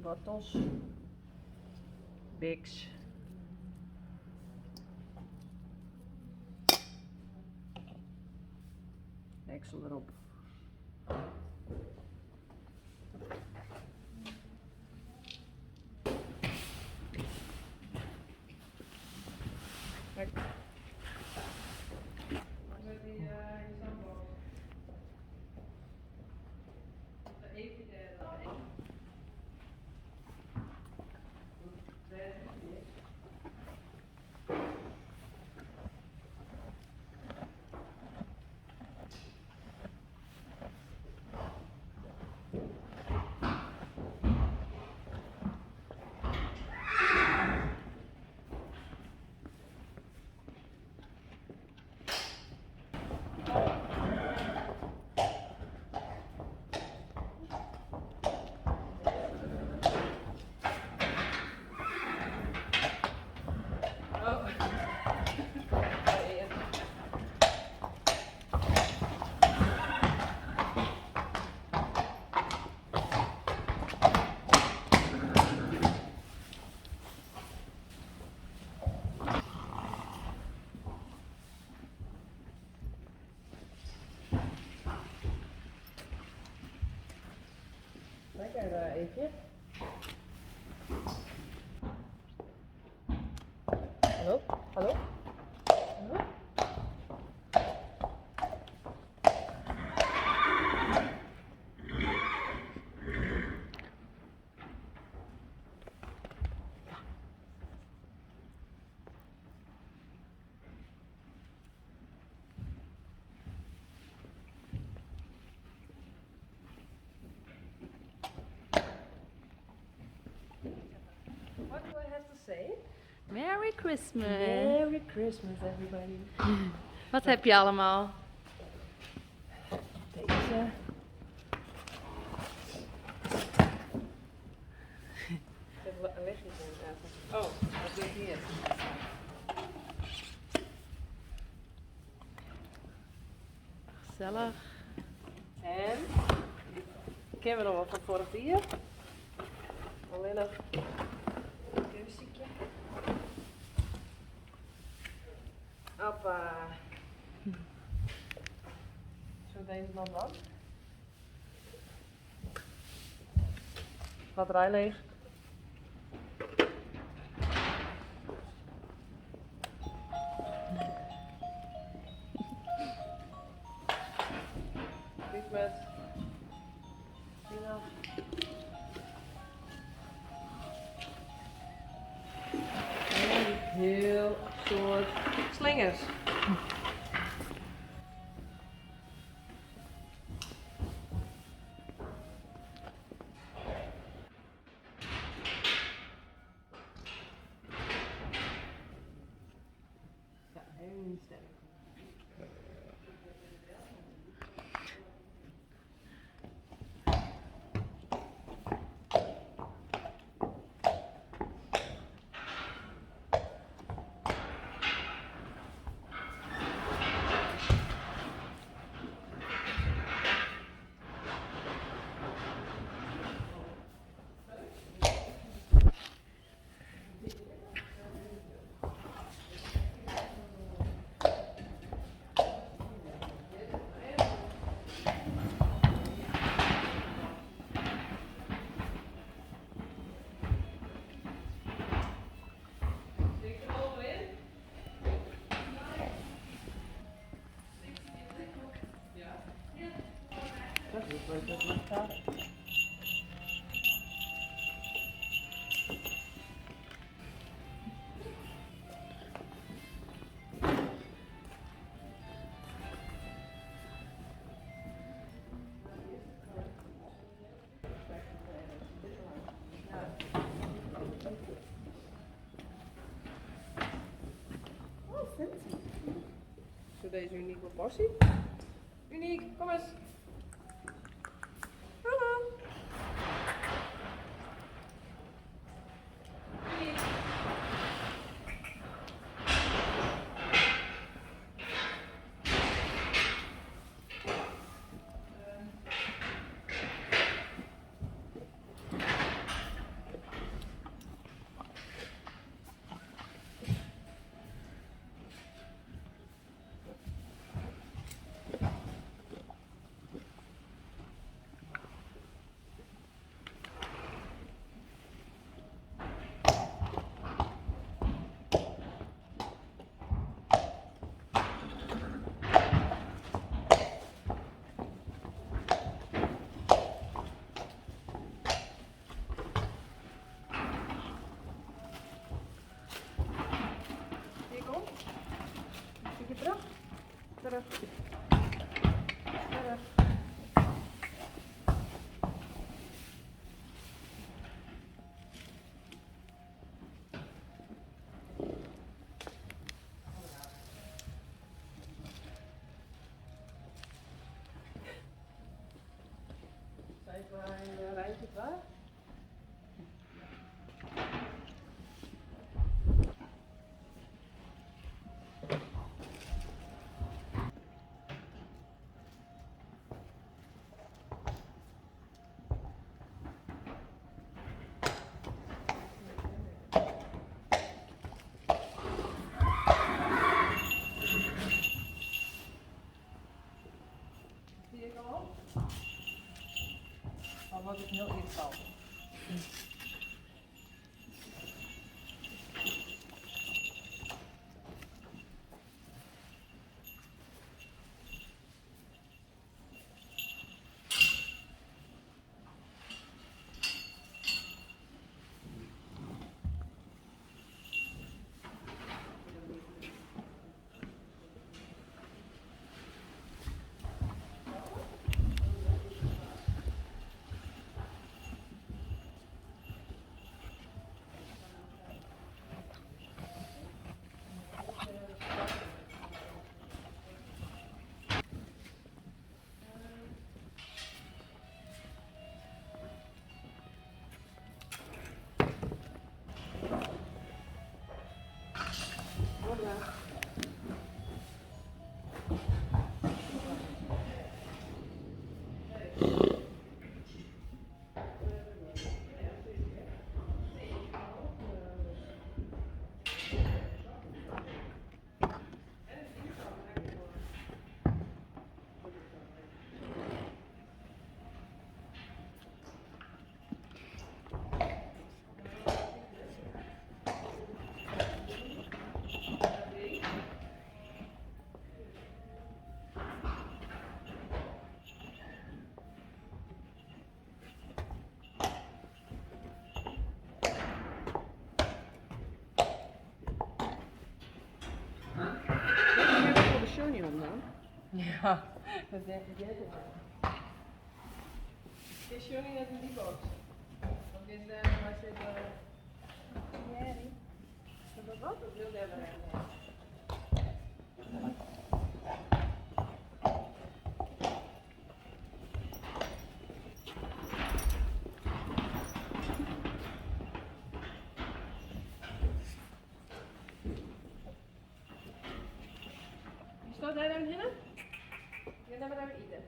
wortels, biks. Deksel erop. Kijk. Lekker eentje. Hallo? Hallo? Hallo? What do I have to say? Merry Christmas. Merry Christmas, everybody. Wat heb je allemaal? Deze. Leg je het even. Oh, dat doe ik hier. Gezellig. En ik ken we nog wel van vorig jaar. Alleen nog een muziekje. Hoppa. Zo deze dan dan. Batterij leeg. Dit met Tina. En heel soort slingers. Ja, helemaal niet sterk. Dat is leuk dat het gaat. Zo deze unieke portie. Uniek, kom eens. Hallo. Uniek. Terug. Terug. Zijn we in de rijtje klaar? Zie ik al? Dan wordt het heel irritant. Ja, dat denk ik wel. Is Johnny net in die box? Of is de, waar zit de... Nee. Is dat wat? Of wil die hebben? Staat daar dan binnen? Ja, dan gaan we eten.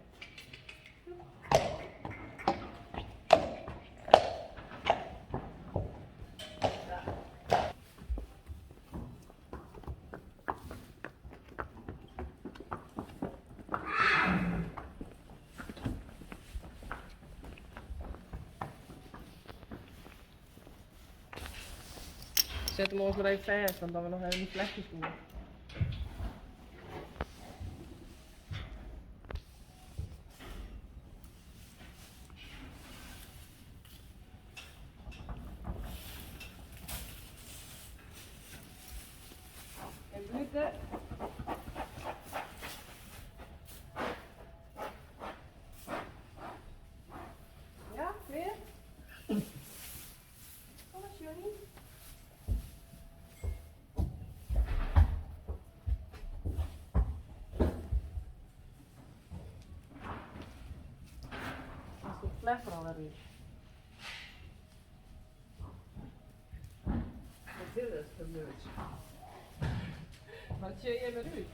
Zet hem ons nog even vast, want dan we nog even die vlechtjes doen. En buurten. Ja, weer? Kom eens, Johnny. Als de vlecht al er is. Wat is dit gebeurd? Wat zie je met u?